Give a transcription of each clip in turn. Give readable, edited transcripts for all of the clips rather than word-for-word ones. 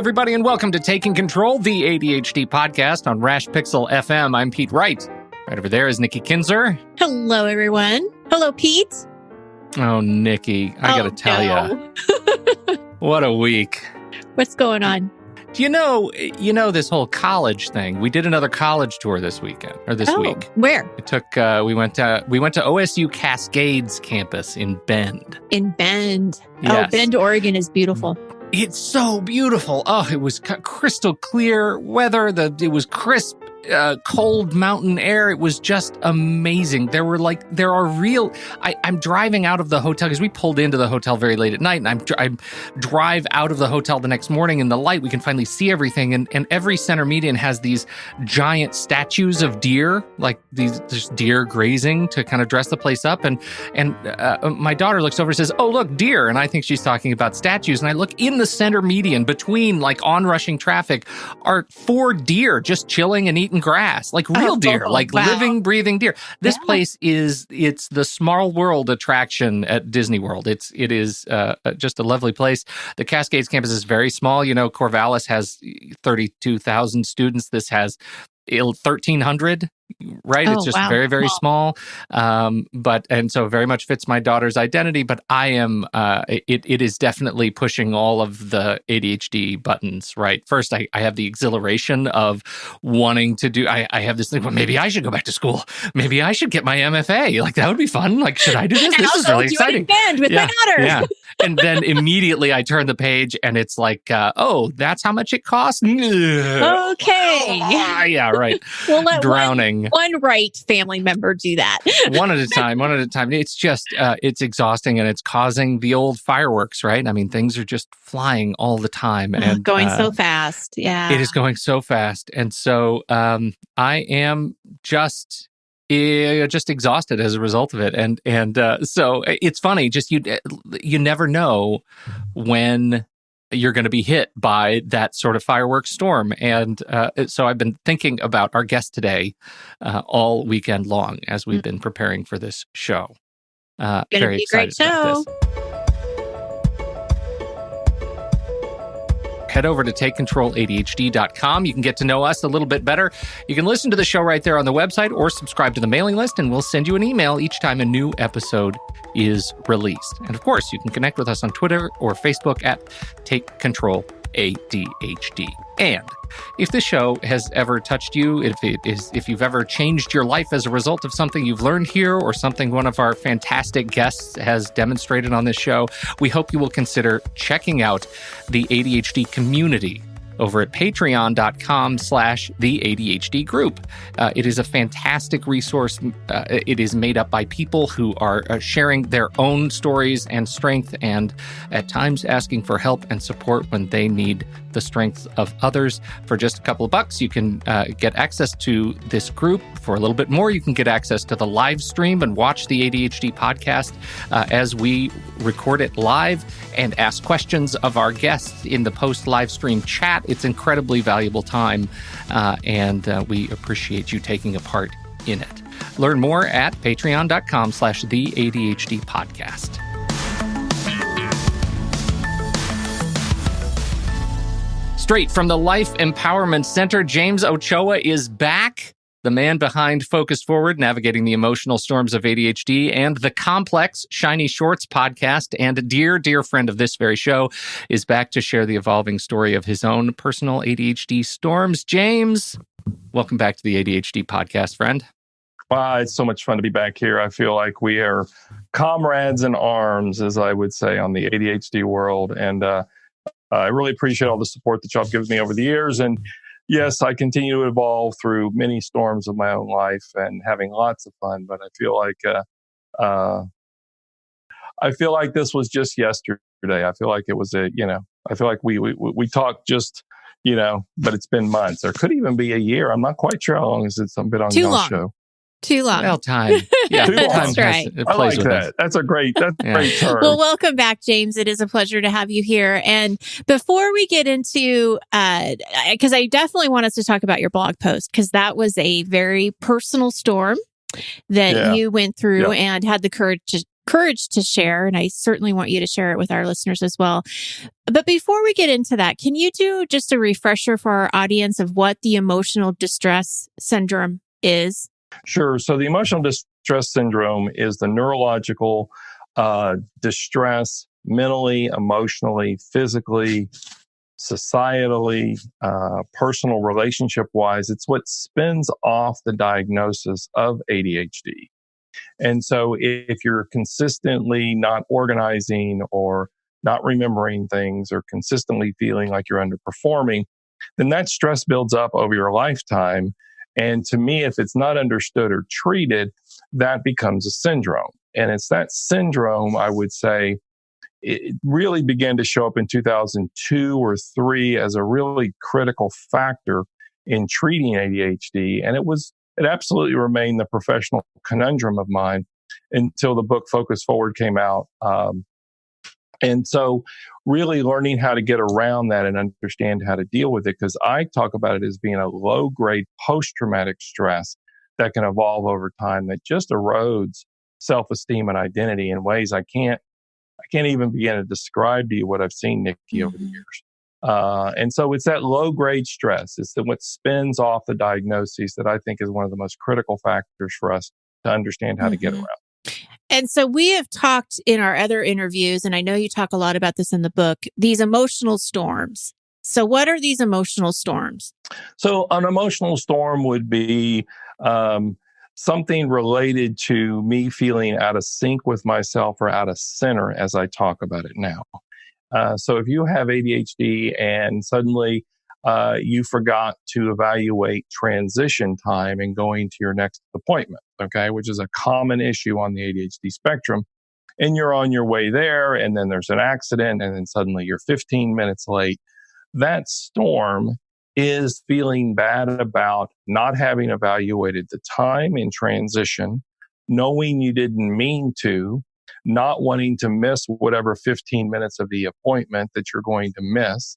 everybody, and welcome to Taking Control, the ADHD podcast on Rash Pixel FM. I'm Pete Wright. Right over there is Nikki Kinzer. Hello, everyone. Hello, Pete. Oh, Nikki, I gotta tell you, what a week. What's going on? You know this whole college thing. We did another college tour this weekend, or this week. Where? It took. We went to OSU Cascades campus in Bend. In Bend. Yes. Oh, Bend, Oregon is beautiful. It's so beautiful. Oh, it was crystal clear weather. It was crisp, cold mountain air. It was just amazing. I'm driving out of the hotel because we pulled into the hotel very late at night, and I drive out of the hotel the next morning in the light. We can finally see everything, and every center median has these giant statues of deer, like these just deer grazing to kind of dress the place up. And my daughter looks over and says, "Oh, look, deer!" And I think she's talking about statues. And I look in the center median between like onrushing traffic are 4 deer just chilling and eating grass, like real deer, like living, breathing deer. This place it's the Small World attraction at Disney World. It is just a lovely place. The Cascades campus is very small. You know, Corvallis has 32,000 students. This has 1,300. Right. It's just very, very small. And so very much fits my daughter's identity, but I am, it is definitely pushing all of the ADHD buttons, right? First, I have the exhilaration of wanting to do, I have this thing, well, maybe I should go back to school. Maybe I should get my MFA. Like, that would be fun. Like, should I do this? This is really exciting. Band with my daughter. Yeah. And then immediately I turn the page and it's like, oh, that's how much it costs? Okay. Yeah, right. We'll let drowning. One right family member do that. One at a time. It's just, it's exhausting, and it's causing the old fireworks, right? I mean, things are just flying all the time. And going so fast. Yeah. It is going so fast. And so I am just exhausted as a result of it. And so it's funny, just you never know when you're going to be hit by that sort of fireworks storm. And so I've been thinking about our guest today all weekend long as we've been preparing for this show. Very excited about this. Head over to TakeControlADHD.com. You can get to know us a little bit better. You can listen to the show right there on the website or subscribe to the mailing list, and we'll send you an email each time a new episode is released. And of course, you can connect with us on Twitter or Facebook at TakeControlADHD. And if this show has ever touched you, if you've ever changed your life as a result of something you've learned here or something one of our fantastic guests has demonstrated on this show, we hope you will consider checking out the ADHD community over at patreon.com/the ADHD group. It is a fantastic resource. It is made up by people who are sharing their own stories and strength, and at times asking for help and support when they need the strength of others. For just a couple of bucks, you can get access to this group. For a little bit more, you can get access to the live stream and watch the ADHD podcast as we record it live and ask questions of our guests in the post-live stream chat. It's incredibly valuable time, and we appreciate you taking a part in it. Learn more at patreon.com/the ADHD podcast. Straight from the Life Empowerment Center, James Ochoa is back. The man behind Focus Forward, Navigating the Emotional Storms of ADHD, and the complex Shiny Shorts podcast, and a dear, dear friend of this very show, is back to share the evolving story of his own personal ADHD storms. James, welcome back to the ADHD podcast, friend. Wow, it's so much fun to be back here. I feel like we are comrades in arms, as I would say, on the ADHD world. And I really appreciate all the support that y'all have given me over the years. And yes, I continue to evolve through many storms of my own life and having lots of fun. But I feel like this was just yesterday. I feel like it was I feel like we talked just, but it's been months, or could even be a year. I'm not quite sure how long it's been on your show. Too long. Well, time. Yeah, too long. That's right. I like that. That's a great term. Well, welcome back, James. It is a pleasure to have you here. And before we get into, because I definitely want us to talk about your blog post, because that was a very personal storm that you went through and had the courage courage to share, and I certainly want you to share it with our listeners as well. But before we get into that, can you do just a refresher for our audience of what the emotional distress syndrome is? Sure. So the emotional distress syndrome is the neurological distress mentally, emotionally, physically, societally, personal relationship wise. It's what spins off the diagnosis of ADHD. And so if you're consistently not organizing or not remembering things or consistently feeling like you're underperforming, then that stress builds up over your lifetime. And to me, if it's not understood or treated, that becomes a syndrome. And it's that syndrome, I would say, it really began to show up in 2002 or 3 as a really critical factor in treating ADHD. And it absolutely remained the professional conundrum of mine until the book Focus Forward came out. And so really learning how to get around that and understand how to deal with it, because I talk about it as being a low grade post-traumatic stress that can evolve over time that just erodes self-esteem and identity in ways I can't even begin to describe to you what I've seen, Nikki, over the years. And so it's that low grade stress. It's what spins off the diagnoses that I think is one of the most critical factors for us to understand how to get around. And so we have talked in our other interviews, and I know you talk a lot about this in the book, these emotional storms. So what are these emotional storms? So an emotional storm would be something related to me feeling out of sync with myself or out of center as I talk about it now. So if you have ADHD and suddenly you forgot to evaluate transition time and going to your next appointment, okay, which is a common issue on the ADHD spectrum, and you're on your way there and then there's an accident and then suddenly you're 15 minutes late, that storm is feeling bad about not having evaluated the time in transition, knowing you didn't mean to, not wanting to miss whatever 15 minutes of the appointment that you're going to miss.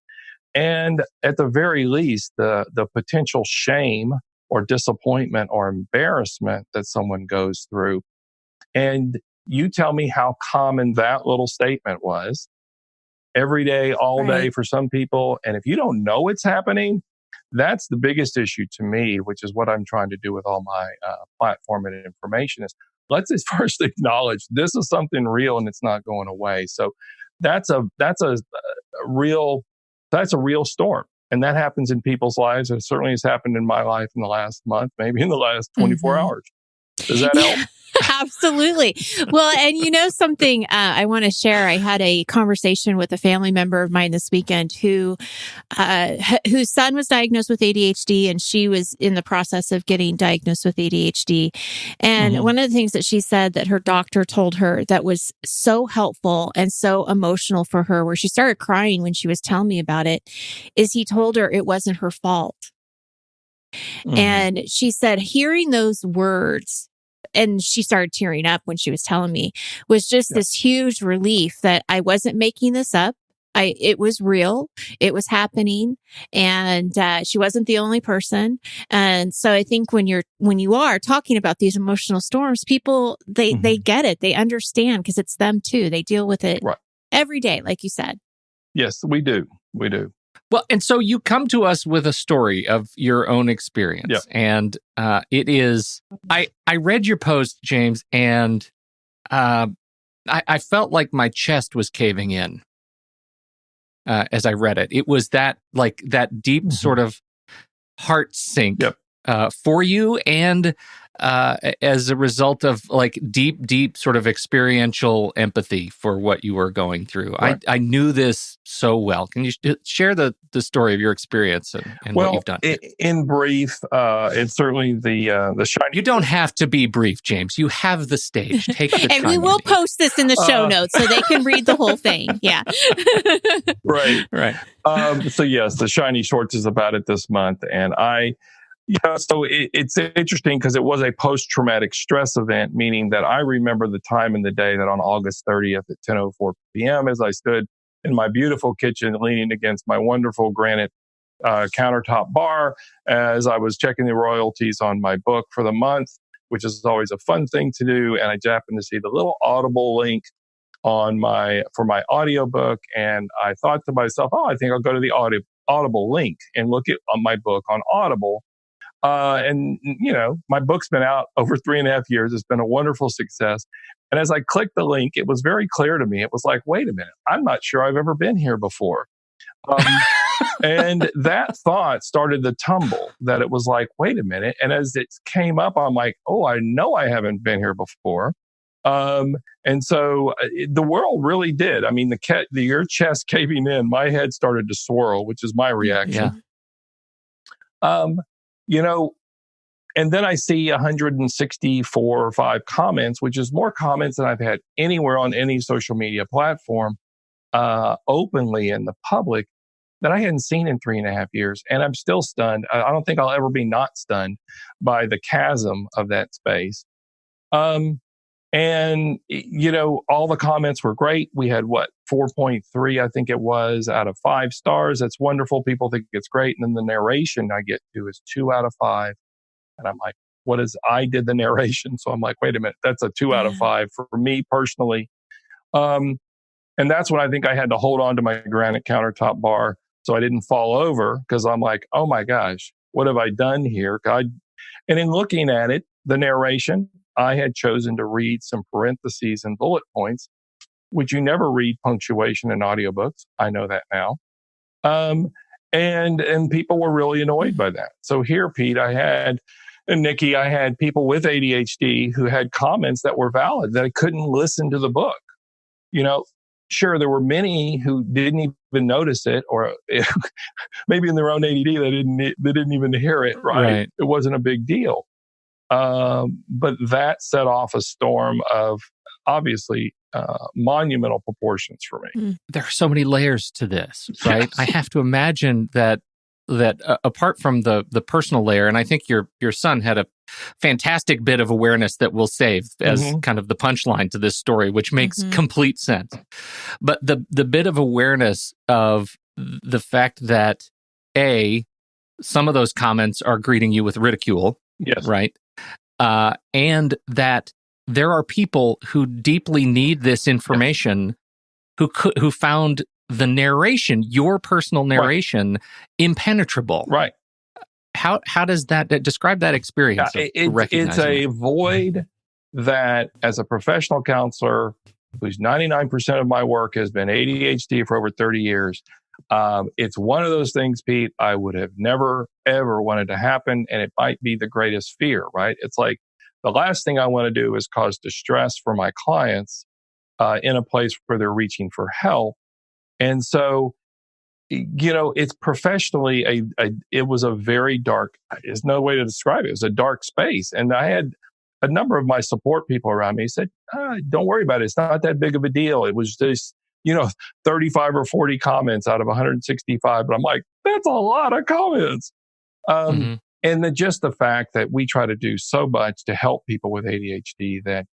And at the very least, the potential shame or disappointment or embarrassment that someone goes through. And you tell me how common that little statement was every day, all day for some people. And if you don't know it's happening, that's the biggest issue to me, which is what I'm trying to do with all my platform and information is let's first acknowledge this is something real and it's not going away. So that's a real storm. And that happens in people's lives. It certainly has happened in my life in the last month, maybe in the last 24 hours. Does that help? Absolutely. Well, and you know something I want to share. I had a conversation with a family member of mine this weekend whose son was diagnosed with ADHD, and she was in the process of getting diagnosed with ADHD. And one of the things that she said that her doctor told her that was so helpful and so emotional for her, where she started crying when she was telling me about it, is he told her it wasn't her fault. And she said, hearing those words, and she started tearing up when she was telling me, was just this huge relief that I wasn't making this up. It was real. It was happening, and she wasn't the only person. And so I think when you are talking about these emotional storms, people they get it, they understand because it's them too. They deal with it every day, like you said. Yes, we do. We do. Well, and so you come to us with a story of your own experience, and it is. I read your post, James, and I felt like my chest was caving in as I read it. It was that deep sort of heart sink for you, and as a result of like deep sort of experiential empathy for what you were going through. Right. I knew this so well. Can you share the story of your experience and what you've done? In brief, it's certainly the shiny. You don't have to be brief, James. You have the stage. Take the time. And we will post this in the show notes so they can read the whole thing. Yeah. Right. So yes, the Shiny Shorts is about it this month, and so it's interesting because it was a post-traumatic stress event, meaning that I remember the time in the day that on August 30th at 10:04 p.m. as I stood in my beautiful kitchen leaning against my wonderful granite countertop bar as I was checking the royalties on my book for the month, which is always a fun thing to do. And I happened to see the little Audible link for my audiobook. And I thought to myself, oh, I think I'll go to the Audible link and look at my book on Audible. And my book's been out over 3.5 years. It's been a wonderful success. And as I clicked the link, it was very clear to me. It was like, wait a minute, I'm not sure I've ever been here before. And that thought started to tumble, that it was like, wait a minute. And as it came up, I'm like, oh, I know I haven't been here before. And so the world really did. I mean, your chest caving in, my head started to swirl, which is my reaction. Yeah. And then I see 164 or 5 comments, which is more comments than I've had anywhere on any social media platform, openly in the public, that I hadn't seen in 3.5 years. And I'm still stunned. I don't think I'll ever be not stunned by the chasm of that space. And all the comments were great. We had 4.3, I think it was, out of 5 stars. That's wonderful. People think it's great. And then the narration I get to is 2 out of 5. And I'm like, I did the narration. So I'm like, wait a minute, that's a 2 out of 5 for me personally. And that's when I think I had to hold on to my granite countertop bar so I didn't fall over, because I'm like, oh my gosh, what have I done here? And in looking at it, the narration, I had chosen to read some parentheses and bullet points, which you never read punctuation in audiobooks. I know that now. And people were really annoyed by that. So here, Pete, and Nikki, I had people with ADHD who had comments that were valid, that I couldn't listen to the book. Sure, there were many who didn't even notice it, or maybe in their own ADD, they didn't even hear it, right? It wasn't a big deal. But that set off a storm of, obviously, monumental proportions for me. There are so many layers to this, right? Yes. I have to imagine that apart from the personal layer, and I think your son had a fantastic bit of awareness that we'll save as kind of the punchline to this story, which makes complete sense. But the bit of awareness of the fact that some of those comments are greeting you with ridicule, yes, right? And that there are people who deeply need this information, who found the narration, your personal narration, impenetrable. Right. How does that describe that experience? It's a void that, as a professional counselor, whose 99% of my work has been ADHD for over 30 years, it's one of those things, Pete, I would have never, ever wanted to happen. And it might be the greatest fear, right? It's like the last thing I want to do is cause distress for my clients in a place where they're reaching for help. And so, it's professionally, it was a very dark, there's no way to describe it. It was a dark space. And I had a number of my support people around me said, don't worry about it. It's not that big of a deal. It was just, 35 or 40 comments out of 165. But I'm like, that's a lot of comments. And just the fact that we try to do so much to help people with ADHD that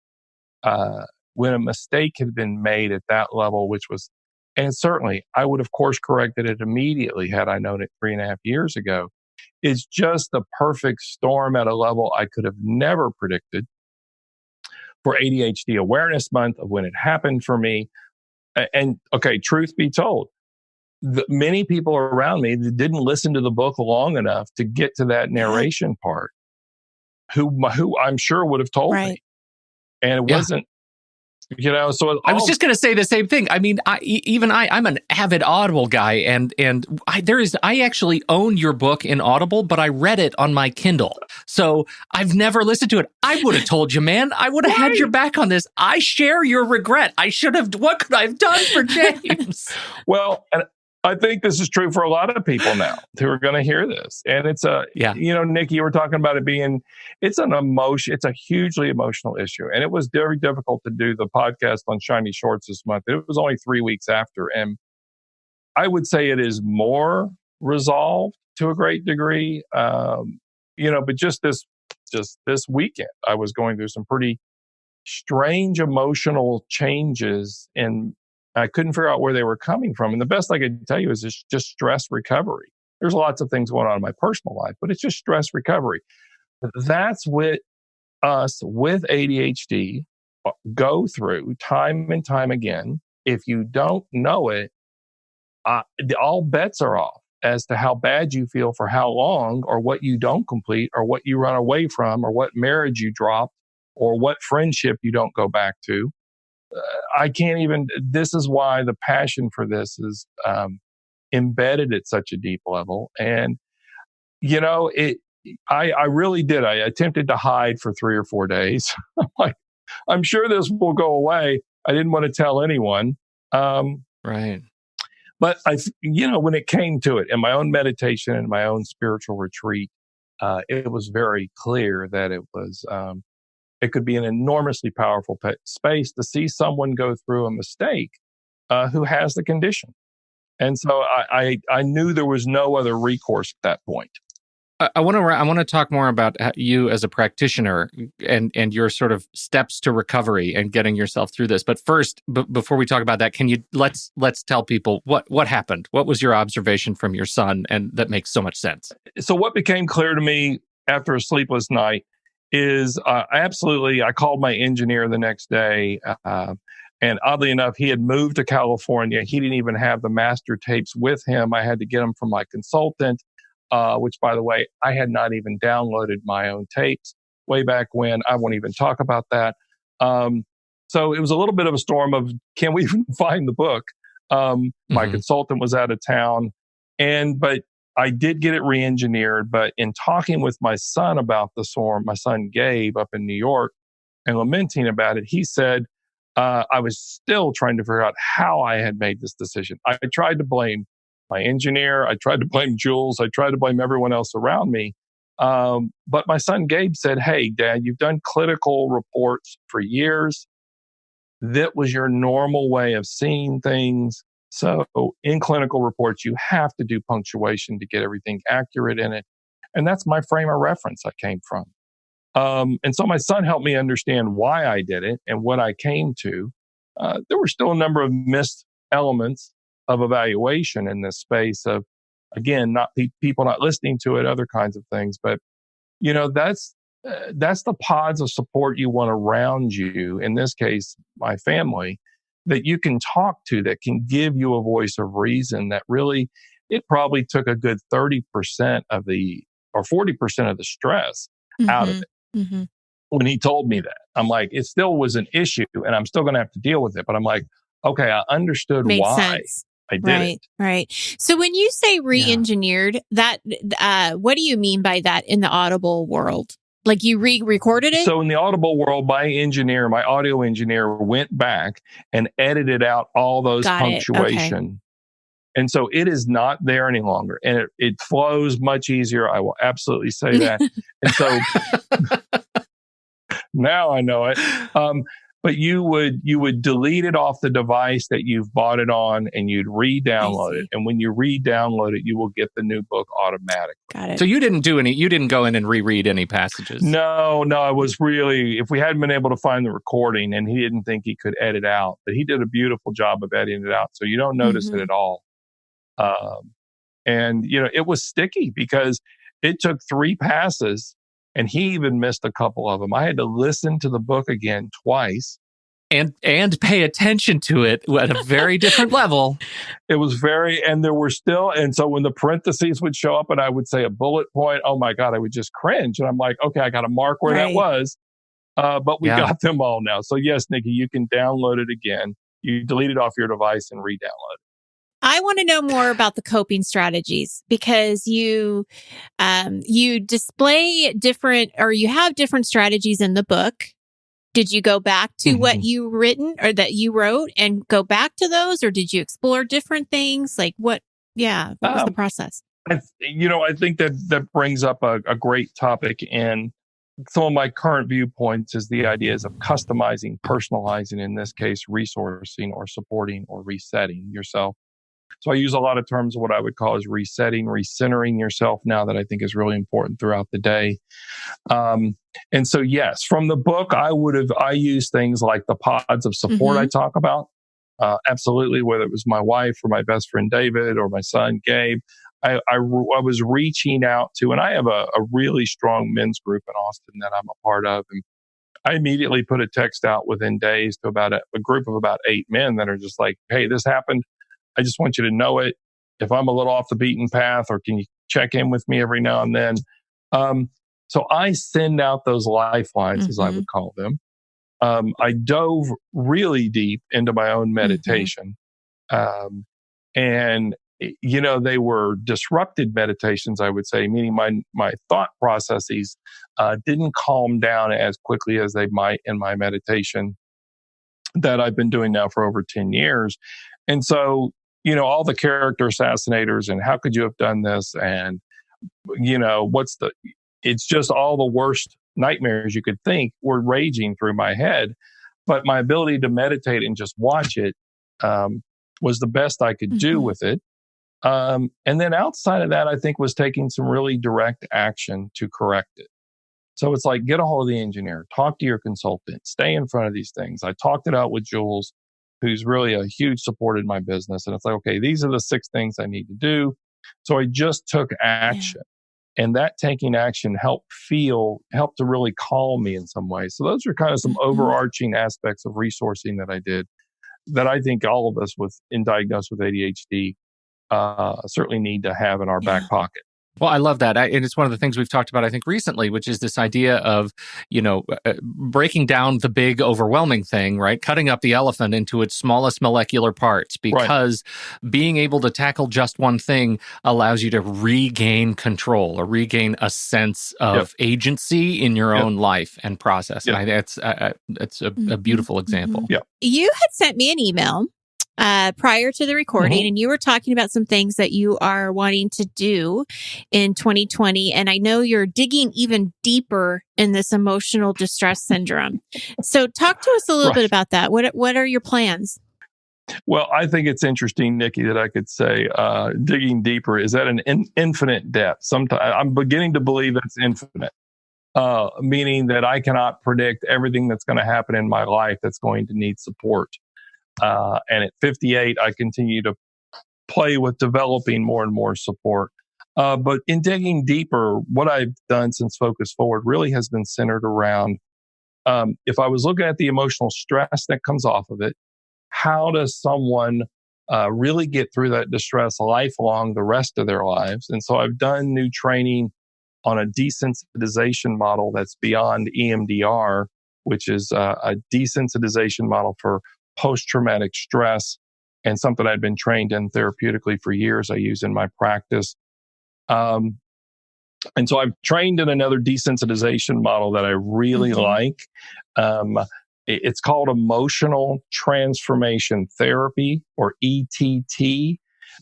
when a mistake had been made at that level, and certainly I would, of course, corrected it immediately had I known it 3.5 years ago, is just the perfect storm at a level I could have never predicted for ADHD Awareness Month of when it happened for me. And okay, truth be told, many people around me that didn't listen to the book long enough to get to that narration part, who I'm sure would have told me. And it wasn't, so I was just going to say the same thing. I mean, I'm an avid Audible guy, and I actually own your book in Audible, but I read it on my Kindle. So I've never listened to it. I would have told you, man. I would have had your back on this. I share your regret. What could I have done for James? Well, and I think this is true for a lot of people now who are going to hear this. And it's Nikki, you were talking about it being, it's a hugely emotional issue. And it was very difficult to do the podcast on Shiny Shorts this month. It was only 3 weeks after. And I would say it is more resolved to a great degree. But just this weekend, I was going through some pretty strange emotional changes, and I couldn't figure out where they were coming from. And the best I could tell you is it's just stress recovery. There's lots of things going on in my personal life, but it's just stress recovery. That's what us with ADHD go through time and time again. If you don't know it, all bets are off as to how bad you feel for how long, or what you don't complete, or what you run away from, or what marriage you drop, or what friendship you don't go back to. I can't even, this is why the passion for this is embedded at such a deep level. And, I really did. I attempted to hide for 3 or 4 days. I'm like, I'm sure this will go away. I didn't want to tell anyone. Right. But when it came to it, in my own meditation and my own spiritual retreat, it was very clear that it could be an enormously powerful space to see someone go through a mistake who has the condition. And so I knew there was no other recourse at that point. I want to talk more about you as a practitioner and your sort of steps to recovery and getting yourself through this. But first, before we talk about that, can you let's tell people what happened? What was your observation from your son, and that makes so much sense? So what became clear to me after a sleepless night is I called my engineer the next day. And oddly enough, he had moved to California. He didn't even have the master tapes with him. I had to get them from my consultant. Which, by the way, I had not even downloaded my own tapes way back when. I won't even talk about that. So it was a little bit of a storm of, can we even find the book? My consultant was out of town, but I did get it re-engineered. But in talking with my son about the storm, my son Gabe up in New York, and lamenting about it, he said, I was still trying to figure out how I had made this decision. I tried to blame my engineer. I tried to blame Jules. I tried to blame everyone else around me. But my son Gabe said, "Hey, Dad, you've done clinical reports for years. That was your normal way of seeing things. So in clinical reports, you have to do punctuation to get everything accurate in it." And that's my frame of reference I came from. And so my son helped me understand why I did it and what I came to. There were still a number of missed elements of evaluation in this space of, again, not people not listening to it, other kinds of things. But, that's the pods of support you want around you. In this case, my family, that you can talk to, that can give you a voice of reason. That really, it probably took a good 30% or 40% of the stress out of it. Mm-hmm. When he told me that, I'm like, it still was an issue and I'm still going to have to deal with it. But I'm like, okay, I understood Makes why sense. I did it. Right. So when you say re-engineered, that what do you mean by that in the Audible world? Like you re-recorded it? So in the Audible world, my audio engineer went back and edited out all those punctuation. Okay. And so it is not there any longer. And it flows much easier. I will absolutely say that. And so now I know it. But you would delete it off the device that you've bought it on, and you'd re-download it. And when you re-download it, you will get the new book automatically. Got it. So you didn't go in and reread any passages? No, I was really, if we hadn't been able to find the recording, and he didn't think he could edit out, but he did a beautiful job of editing it out. So you don't notice it at all. And it was sticky because it took 3 passes. And he even missed a couple of them. I had to listen to the book again twice. And pay attention to it at a very different level. It was and there were still, and so when the parentheses would show up and I would say a bullet point, oh my God, I would just cringe. And I'm like, okay, I got to mark where that was. But we got them all now. So yes, Nikki, you can download it again. You delete it off your device and re-download it. I want to know more about the coping strategies, because you display different, or you have different strategies in the book. Did you go back to what you written or that you wrote and go back to those, or did you explore different things? Like what was the process? I think that brings up a great topic, and some of my current viewpoints is the ideas of customizing, personalizing, in this case, resourcing or supporting or resetting yourself. So I use a lot of terms of what I would call as resetting, recentering yourself now, that I think is really important throughout the day. And so, yes, from the book, I use things like the pods of support I talk about. Absolutely, whether it was my wife or my best friend David or my son Gabe, I was reaching out to, and I have a really strong men's group in Austin that I'm a part of. And I immediately put a text out within days to about a group of about 8 men that are just like, hey, this happened. I just want you to know it. If I'm a little off the beaten path, or can you check in with me every now and then? So I send out those lifelines, as I would call them. I dove really deep into my own meditation. And, they were disrupted meditations, I would say, meaning my thought processes didn't calm down as quickly as they might in my meditation that I've been doing now for over 10 years. And so, all the character assassinators and how could you have done this? And, it's just all the worst nightmares you could think were raging through my head. But my ability to meditate and just watch it was the best I could do with it. And then outside of that, I think was taking some really direct action to correct it. So it's like, get a hold of the engineer, talk to your consultant, stay in front of these things. I talked it out with Jules, who's really a huge support in my business. And it's like, okay, these are the 6 things I need to do. So I just took action. And that taking action helped to really calm me in some ways. So those are kind of some overarching aspects of resourcing that I did that I think all of us diagnosed with ADHD certainly need to have in our back pocket. Well, I love that. And it's one of the things we've talked about, I think, recently, which is this idea of, breaking down the big, overwhelming thing, right? Cutting up the elephant into its smallest molecular parts, because being able to tackle just one thing allows you to regain control or regain a sense of agency in your own life and process. And it's a beautiful example. You had sent me an email prior to the recording, and you were talking about some things that you are wanting to do in 2020. And I know you're digging even deeper in this emotional distress syndrome. So talk to us a little bit about that. What are your plans? Well, I think it's interesting, Nikki, that I could say digging deeper is at an infinite depth. Sometimes I'm beginning to believe it's infinite, meaning that I cannot predict everything that's going to happen in my life that's going to need support. And at 58, I continue to play with developing more and more support. But in digging deeper, what I've done since Focus Forward really has been centered around, if I was looking at the emotional stress that comes off of it, how does someone really get through that distress lifelong the rest of their lives? And so I've done new training on a desensitization model that's beyond EMDR, which is a desensitization model for post-traumatic stress, and something I'd been trained in therapeutically for years. I use in my practice. And so I've trained in another desensitization model that I really like. It's called emotional transformation therapy, or ETT.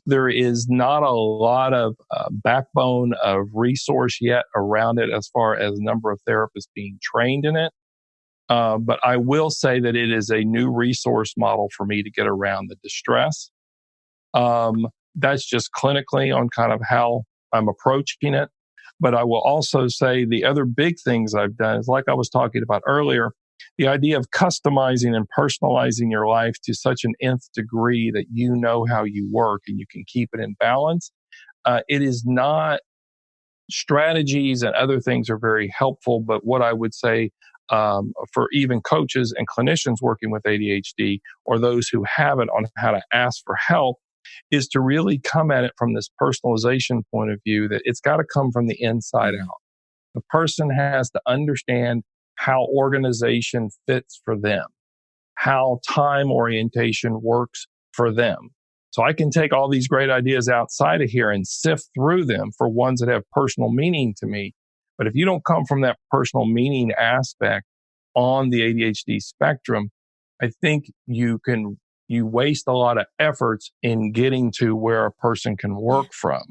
There is not a lot of backbone of resource yet around it as far as number of therapists being trained in it. But I will say that it is a new resource model for me to get around the distress. That's just clinically on kind of how I'm approaching it. But I will also say the other big things I've done is, like I was talking about earlier, the idea of customizing and personalizing your life to such an nth degree that you know how you work and you can keep it in balance. It is not strategies and other things are very helpful, but what I would say for even coaches and clinicians working with ADHD, or those who have it, on how to ask for help, is to really come at it from this personalization point of view, that it's got to come from the inside out. The person has to understand how organization fits for them, how time orientation works for them. So I can take all these great ideas outside of here and sift through them for ones that have personal meaning to me. But if you don't come from that personal meaning aspect on the ADHD spectrum, I think you waste a lot of efforts in getting to where a person can work from.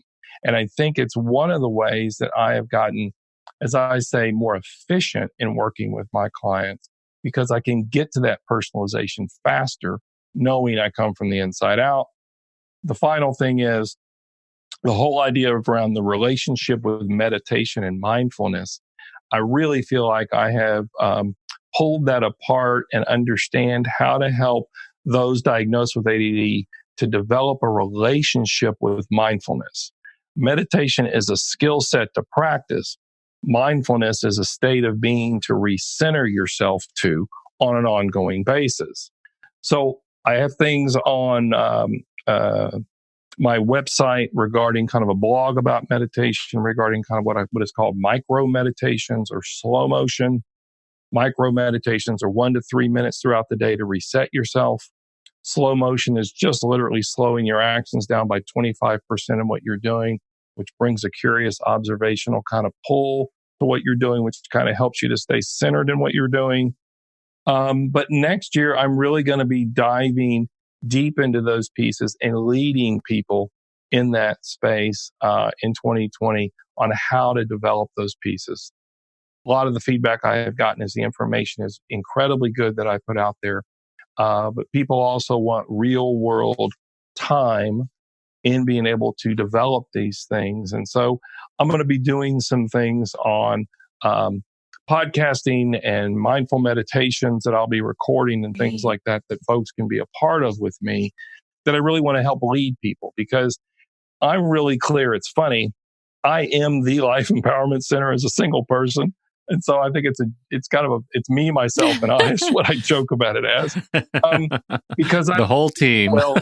And I think it's one of the ways that I have gotten, as I say, more efficient in working with my clients, because I can get to that personalization faster, knowing I come from the inside out. The final thing is the whole idea around the relationship with meditation and mindfulness. I really feel like I have pulled that apart and understand how to help those diagnosed with ADD to develop a relationship with mindfulness. Meditation is a skill set to practice. Mindfulness is a state of being to recenter yourself to on an ongoing basis. So I have things on my website regarding kind of a blog about meditation, regarding kind of what is called micro meditations or slow motion. Micro meditations are 1 to 3 minutes throughout the day to reset yourself. Slow motion is just literally slowing your actions down by 25% of what you're doing, which brings a curious observational kind of pull to what you're doing, which kind of helps you to stay centered in what you're doing. But next year, I'm really going to be diving deep into those pieces and leading people in that space in 2020 on how to develop those pieces. A lot of the feedback I have gotten is the information is incredibly good that I put out there. But people also want real world time in being able to develop these things. And so I'm going to be doing some things on podcasting and mindful meditations that I'll be recording and things like that folks can be a part of with me, that I really want to help lead people, because I'm really clear. It's funny. I am the Life Empowerment Center as a single person. And so I think it's me, myself, and I is what I joke about it as. Because the whole team. Well,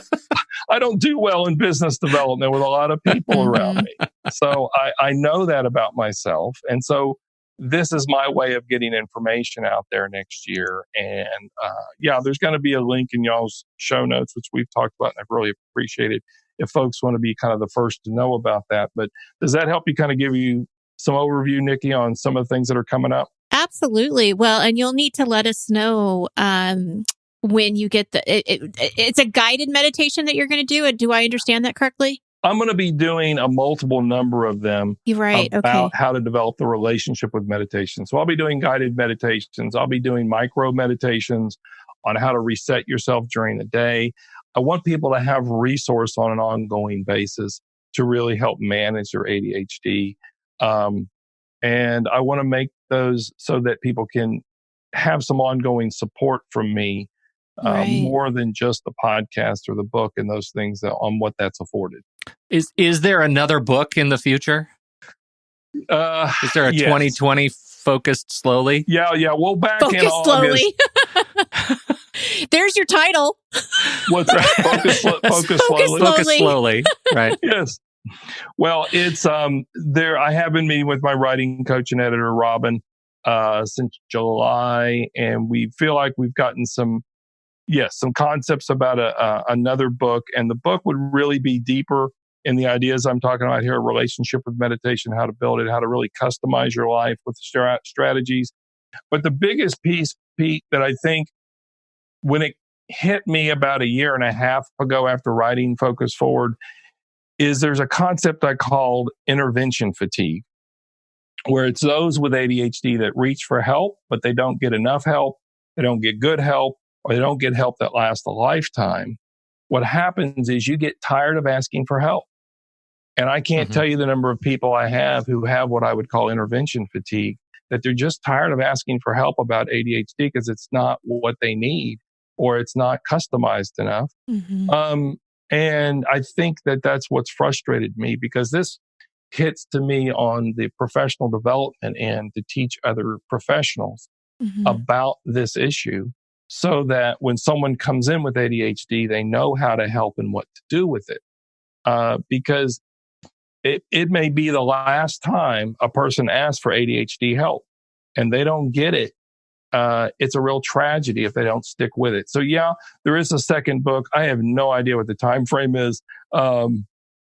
I don't do well in business development with a lot of people around me. So I know that about myself. And so this is my way of getting information out there next year. And there's going to be a link in y'all's show notes, which we've talked about, and I've really appreciated if folks want to be kind of the first to know about that. But does that help you kind of give you some overview, Nikki, on some of the things that are coming up? Absolutely. Well, and you'll need to let us know when you get it's a guided meditation that you're going to do. Do I understand that correctly? I'm going to be doing a multiple number of them about how to develop the relationship with meditation. So I'll be doing guided meditations. I'll be doing micro meditations on how to reset yourself during the day. I want people to have resource on an ongoing basis to really help manage their ADHD. And I want to make those so that people can have some ongoing support from me, more than just the podcast or the book and those things on what that's afforded. Is there another book in the future? Is there a 2020 Focused Slowly? Yeah. Well, back Focus in August. Slowly. There's your title. What's that? Focus Slowly. Focus Slowly. Right. Yes. Well, it's there. I have been meeting with my writing coach and editor, Robin, since July, and we feel like we've gotten some concepts about another book, and the book would really be deeper in the ideas I'm talking about here: a relationship with meditation, how to build it, how to really customize your life with strategies. But the biggest piece, Pete, that I think when it hit me about a year and a half ago after writing Focus Forward, is there's a concept I called intervention fatigue, where it's those with ADHD that reach for help, but they don't get enough help, they don't get good help, or they don't get help that lasts a lifetime. What happens is you get tired of asking for help. And I can't tell you the number of people I have who have what I would call intervention fatigue, that they're just tired of asking for help about ADHD because it's not what they need or it's not customized enough. And I think that that's what's frustrated me, because this hits to me on the professional development end to teach other professionals about this issue, so that when someone comes in with ADHD, they know how to help and what to do with it. Because it may be the last time a person asks for ADHD help and they don't get it. It's a real tragedy if they don't stick with it. So there is a second book. I have no idea what the time frame is.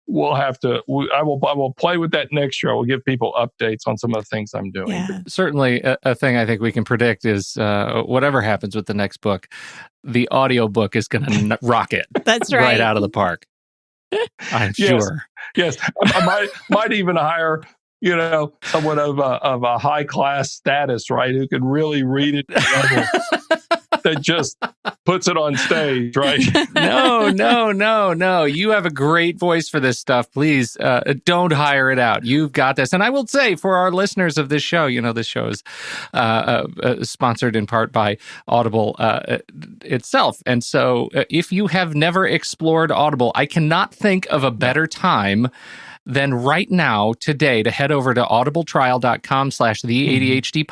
We'll have to. I will play with that next year. I will give people updates on some of the things I'm doing. Yeah. Certainly, a thing I think we can predict is whatever happens with the next book, the audio book is going to rock it. That's right. Right out of the park. I'm sure. Yes, I might even hire someone of a high class status, right, who can really read it that just puts it on stage, right? No. You have a great voice for this stuff. Please don't hire it out. You've got this. And I will say, for our listeners of this show, this show is sponsored in part by Audible itself. And so if you have never explored Audible, I cannot think of a better time then right now, today, to head over to audibletrial.com/the ADHD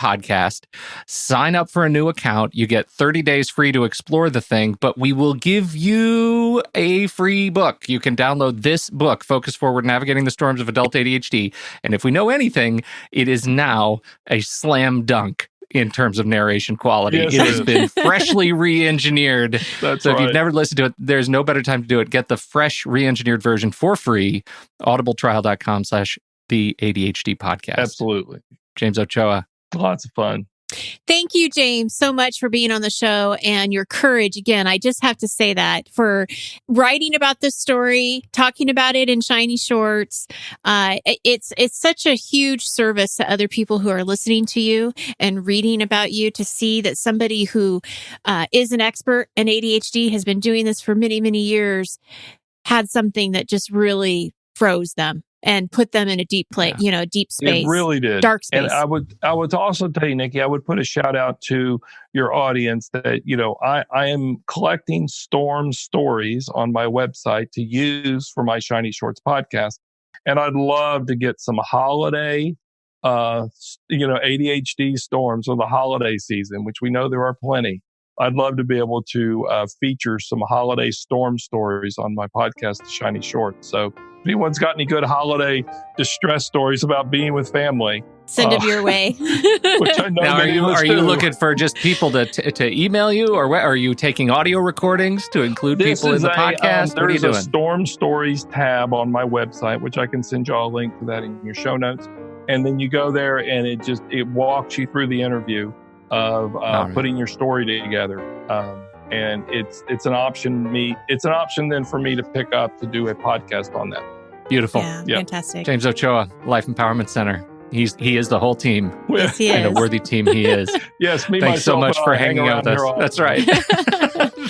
sign up for a new account. You get 30 days free to explore the thing, but we will give you a free book. You can download this book, Focus Forward, Navigating the Storms of Adult ADHD. And if we know anything, it is now a slam dunk in terms of narration quality. Yes, it has been freshly re-engineered. That's so right. if you've never listened to it, there's no better time to do it. Get the fresh re-engineered version for free. audibletrial.com/the ADHD podcast. Absolutely. James Ochoa. Lots of fun. Thank you, James, so much for being on the show and your courage. Again, I just have to say that for writing about this story, talking about it in shiny shorts. It's such a huge service to other people who are listening to you and reading about you, to see that somebody who is an expert in ADHD, has been doing this for many, many years, had something that just really froze them and put them in a deep place, deep space. It really did. Dark space. And I would also tell you, Nikki, I would put a shout out to your audience that, I am collecting storm stories on my website to use for my Shiny Shorts podcast. And I'd love to get some holiday, ADHD storms of the holiday season, which we know there are plenty. I'd love to be able to feature some holiday storm stories on my podcast, Shiny Shorts. So if anyone's got any good holiday distress stories about being with family, send them your way. Which I know now, are you looking for just people to email you, or are you taking audio recordings to include people in the podcast? What are you doing? There's a Storm Stories tab on my website, which I can send you all a link to that in your show notes. And then you go there and it walks you through the interview of putting your story together. And it's an option then for me to pick up to do a podcast on that. Beautiful. Yeah, Yep. Fantastic. James Ochoa, Life Empowerment Center. He is the whole team. Yes, he And a is. worthy team he is. Yes, me Thanks so myself, much for hang hanging out with around us. here all- That's right.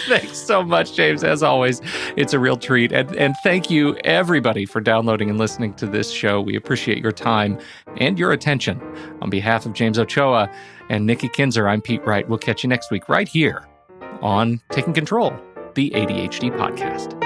Thanks so much, James. As always, it's a real treat. And thank you, everybody, for downloading and listening to this show. We appreciate your time and your attention. On behalf of James Ochoa and Nikki Kinzer, I'm Pete Wright. We'll catch you next week right here on Taking Control, the ADHD podcast.